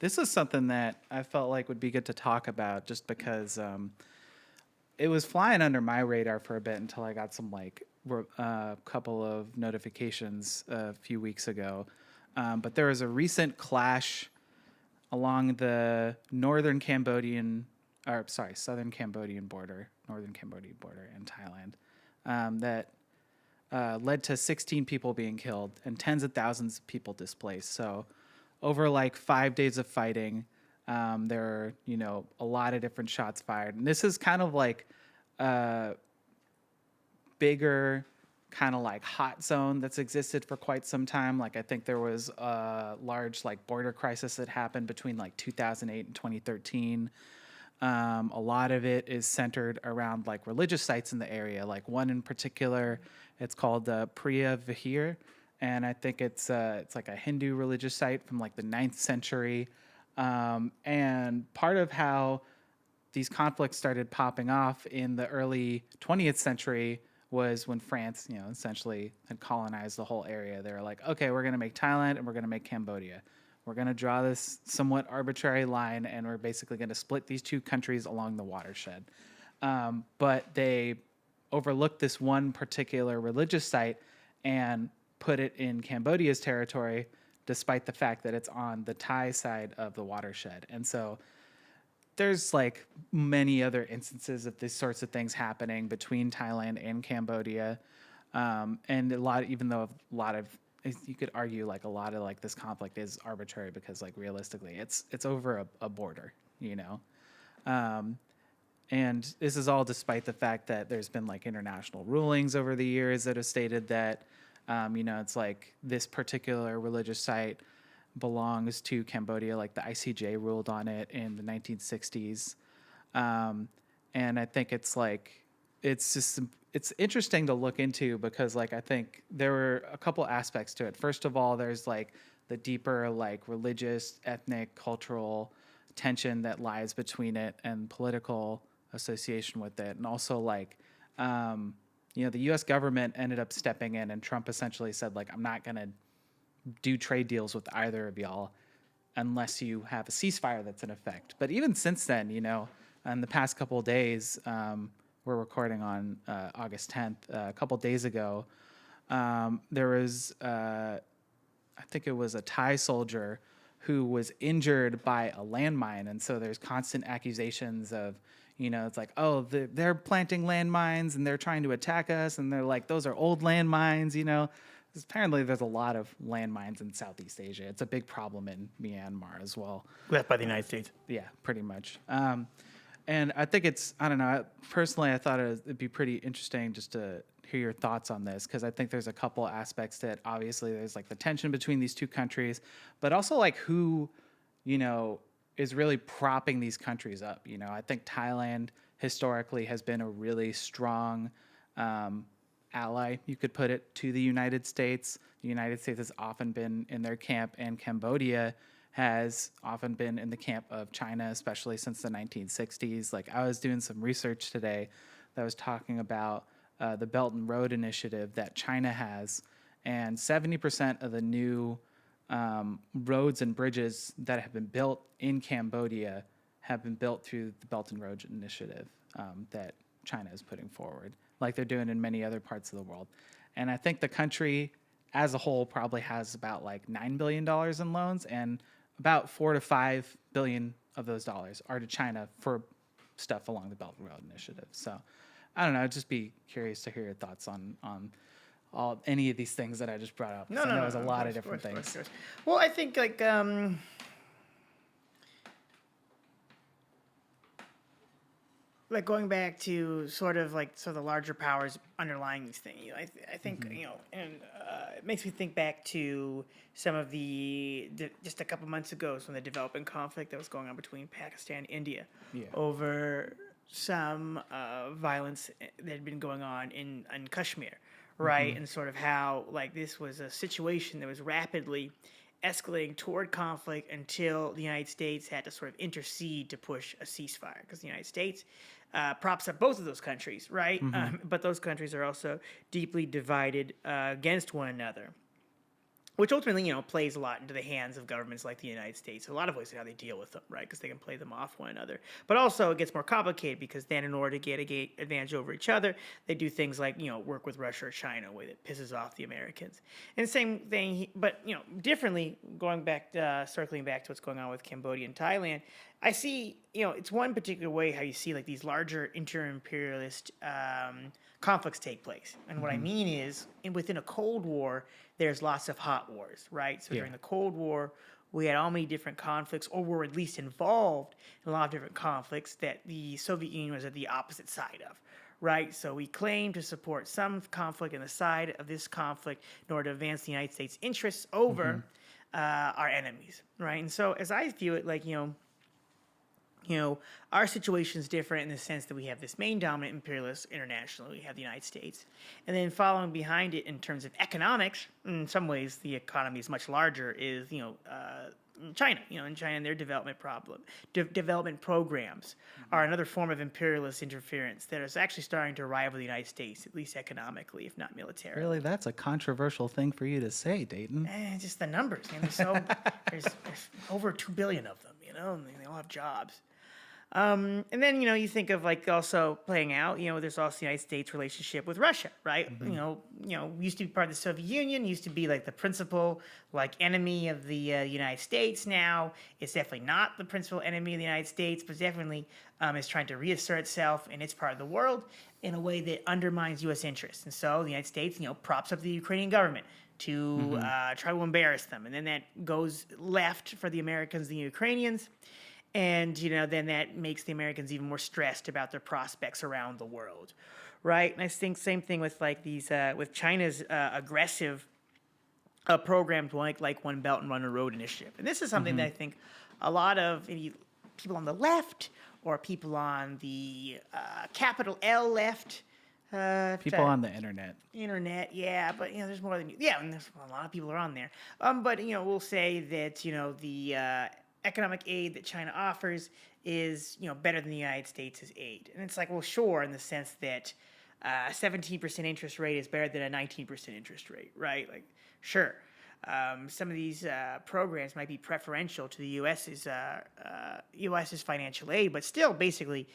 This is something that I felt like would be good to talk about just because it was flying under my radar for a bit until I got some couple of notifications a few weeks ago. But there was a recent clash along the southern Cambodian border, northern Cambodian border in Thailand, that led to 16 people being killed and tens of thousands of people displaced. So over like 5 days of fighting, there are, a lot of different shots fired. And this is kind of like a bigger kind of like hot zone that's existed for quite some time. Like I think there was a large like border crisis that happened between like 2008 and 2013. A lot of it is centered around like religious sites in the area. Like one in particular, it's called Priya Vihir, and I think it's like a Hindu religious site from like the 9th century. And part of how these conflicts started popping off in the early 20th century was when France, essentially had colonized the whole area. They were like, okay, we're going to make Thailand and we're going to make Cambodia. We're going to draw this somewhat arbitrary line, and we're basically going to split these two countries along the watershed. But they overlooked this one particular religious site and put it in Cambodia's territory, despite the fact that it's on the Thai side of the watershed. And so there's like many other instances of these sorts of things happening between Thailand and Cambodia. And even though a lot of, you could argue like a lot of like this conflict is arbitrary because like realistically it's over a border, and this is all despite the fact that there's been like international rulings over the years that have stated that, it's like this particular religious site belongs to Cambodia. Like the ICJ ruled on it in the 1960s. And I think it's interesting to look into because like I think there were a couple aspects to it. First of all, there's like the deeper like religious, ethnic, cultural tension that lies between it and political association with it. And also like, the US government ended up stepping in, and Trump essentially said like, I'm not going to do trade deals with either of y'all unless you have a ceasefire that's in effect. But even since then, in the past couple of days, we're recording on August 10th. A couple of days ago, there was, I think it was a Thai soldier who was injured by a landmine. And so there's constant accusations of, it's like, oh, they're planting landmines and they're trying to attack us. And they're like, those are old landmines, Apparently there's a lot of landmines in Southeast Asia. It's a big problem in Myanmar as well. Left by the United States. Yeah, pretty much. And I think I don't know, personally I thought it'd be pretty interesting just to hear your thoughts on this, because I think there's a couple aspects that obviously there's like the tension between these two countries, but also like who, is really propping these countries up. I think Thailand historically has been a really strong ally, you could put it, to the United States. The United States has often been in their camp, and Cambodia has often been in the camp of China, especially since the 1960s. Like I was doing some research today that was talking about the Belt and Road Initiative that China has, and 70% of the new roads and bridges that have been built in Cambodia have been built through the Belt and Road Initiative that China is putting forward, like they're doing in many other parts of the world. And I think the country as a whole probably has about like $9 billion in loans, and about 4 to 5 billion of those dollars are to China for stuff along the Belt and Road Initiative. So I don't know, I'd just be curious to hear your thoughts on any of these things that I just brought up. No, I know no, there's a lot of course, different course, things. course. Well, I think like going back to sort of the larger powers underlying these things. I think and it makes me think back to some of just a couple months ago, some of the developing conflict that was going on between Pakistan and India over some violence that had been going on in Kashmir, right? And sort of how like this was a situation that was rapidly escalating toward conflict until the United States had to sort of intercede to push a ceasefire, because the United States props up both of those countries, right? But those countries are also deeply divided against one another. which ultimately, plays a lot into the hands of governments like the United States. A lot of ways in how they deal with them, right? Because they can play them off one another. But also, it gets more complicated because then, in order to get a advantage over each other, they do things like work with Russia or China, a way that pisses off the Americans. And same thing, but differently. Going back, circling back to what's going on with Cambodia and Thailand, I see, it's one particular way how you see like these larger inter-imperialist conflicts take place. And what I mean is, within a Cold War, there's lots of hot wars, right? So during the Cold War, we had all many different conflicts, or were at least involved in a lot of different conflicts that the Soviet Union was at the opposite side of, right? So we claim to support some conflict in the side of this conflict in order to advance the United States' interests over our enemies, right? And so as I view it, like, our situation is different in the sense that we have this main dominant imperialist internationally. We have the United States. And then following behind it in terms of economics, in some ways the economy is much larger, is, China. In China, their development programs are another form of imperialist interference that is actually starting to rival the United States, at least economically, if not militarily. Really, that's a controversial thing for you to say, Dayton. Just the numbers. There's over 2 billion of them, and they all have jobs. And then, you think of like also playing out, there's also the United States relationship with Russia, right? Used to be part of the Soviet Union, used to be like the principal like enemy of the United States. Now it's definitely not the principal enemy of the United States, but definitely is trying to reassert itself in its part of the world in a way that undermines U.S. interests. And so the United States, props up the Ukrainian government to try to embarrass them. And then that goes left for the Americans and the Ukrainians. And, then that makes the Americans even more stressed about their prospects around the world, right? And I think same thing with like these, with China's aggressive programs like One Belt and One Road initiative. And this is something that I think a lot of maybe people on the left or people on the capital L left. People on the internet. Yeah, but there's more than and there's a lot of people are on there. But we'll say that the economic aid that China offers is, better than the United States' aid. And it's like, well, sure, in the sense that a 17% interest rate is better than a 19% interest rate, right? Like, sure. Some of these programs might be preferential to the U.S.'s financial aid, but still basically,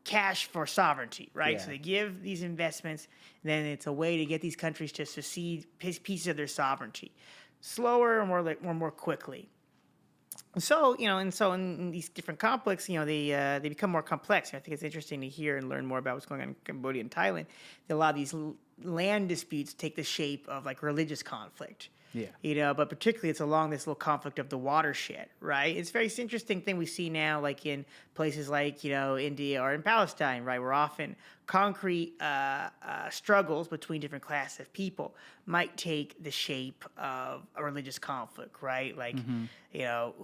cash for sovereignty, right? So they give these investments, and then it's a way to get these countries to secede pieces of their sovereignty, slower or more quickly. So, in these different conflicts, they become more complex. I think it's interesting to hear and learn more about what's going on in Cambodia and Thailand. A lot of these land disputes take the shape of like religious conflict. Yeah. But particularly it's along this little conflict of the watershed, right? It's a very interesting thing we see now, like in places like, India or in Palestine, right? Where often concrete struggles between different classes of people might take the shape of a religious conflict, right? Like,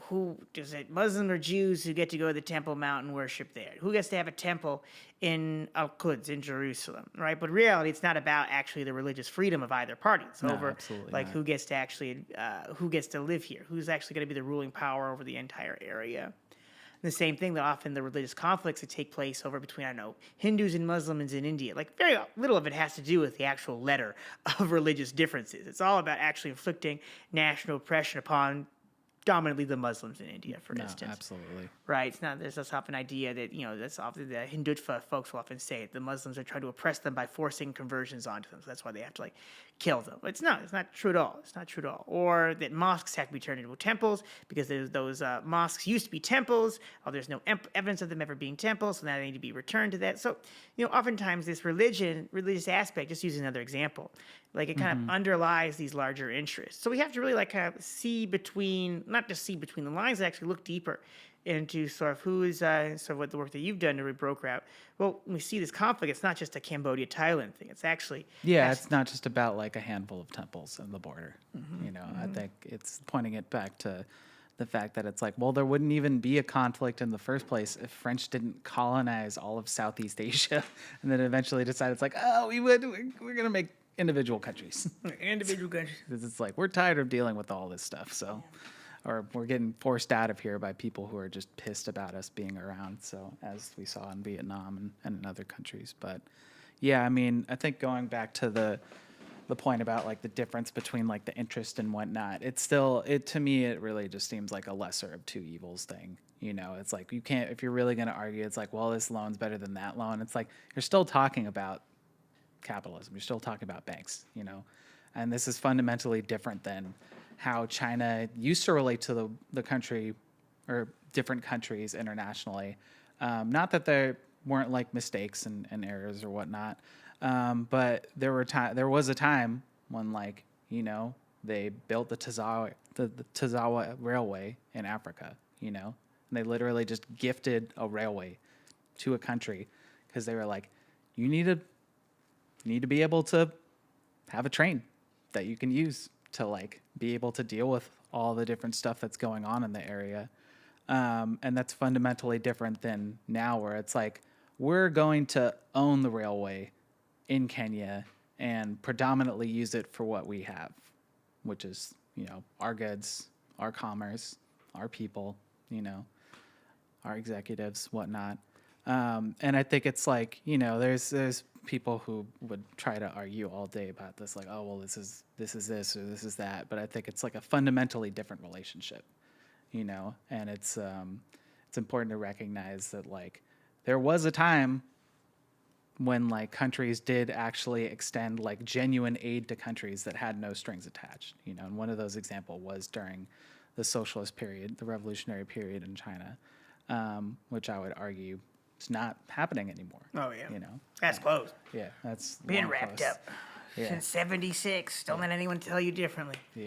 who does it, Muslims or Jews who get to go to the Temple Mount and worship there? Who gets to have a temple in Al-Quds in Jerusalem, right? But in reality, it's not about actually the religious freedom of either party. It's over like not. Who gets to actually, who gets to live here? Who's actually going to be the ruling power over the entire area? The same thing that often the religious conflicts that take place over between, Hindus and Muslims in India. Like very little of it has to do with the actual letter of religious differences. It's all about actually inflicting national oppression upon dominantly the Muslims in India, for instance. Absolutely. Right. It's not, there's this often idea that, that's often the Hindutva folks will often say it. The Muslims are trying to oppress them by forcing conversions onto them. So that's why they have to kill them. But it's not true at all. It's not true at all. Or that mosques have to be turned into temples because those mosques used to be temples. Oh, there's no evidence of them ever being temples. So now they need to be returned to that. So, oftentimes this religious aspect, just using another example, like it kind of underlies these larger interests. So we have to really kind of see between, not just see between the lines, but actually look deeper into sort of who is, sort of what the work that you've done to broker out. Well, when we see this conflict, it's not just a Cambodia-Thailand thing. It's actually... Yeah, it's not just about like a handful of temples on the border. I think it's pointing it back to the fact that it's like, well, there wouldn't even be a conflict in the first place if French didn't colonize all of Southeast Asia and then eventually decide it's like, oh, we're going to make individual countries. It's like, we're tired of dealing with all this stuff, so... Or we're getting forced out of here by people who are just pissed about us being around. So as we saw in Vietnam and in other countries. But yeah, I think going back to the the point about like the difference between like the interest and whatnot. It's still to me it really just seems like a lesser of two evils thing. You know, it's like you can't, if you're really going to argue, it's like, well, this loan's better than that loan. It's like you're still talking about capitalism. You're still talking about banks. You know, and this is fundamentally different than how China used to relate to the country or different countries internationally. Not that there weren't like mistakes and errors or whatnot, but there was a time when, like, you know, they built the Tazawa Railway in Africa. You know, and they literally just gifted a railway to a country because they were like, you need to be able to have a train that you can use to like be able to deal with all the different stuff that's going on in the area. And that's fundamentally different than now, where it's like, we're going to own the railway in Kenya and predominantly use it for what we have, which is, you know, our goods, our commerce, our people, you know, our executives, whatnot. And I think it's like, you know, there's people who would try to argue all day about this, like, oh, well, this is this or this is that. But I think it's like a fundamentally different relationship, you know, and it's important to recognize that, like, there was a time when like countries did actually extend like genuine aid to countries that had no strings attached, you know, and one of those examples was during the socialist period, the revolutionary period in China, which I would argue is not happening anymore. Oh yeah, you know, that's closed. yeah, that's Been long wrapped close. up since '76. Don't let anyone tell you differently. Yeah.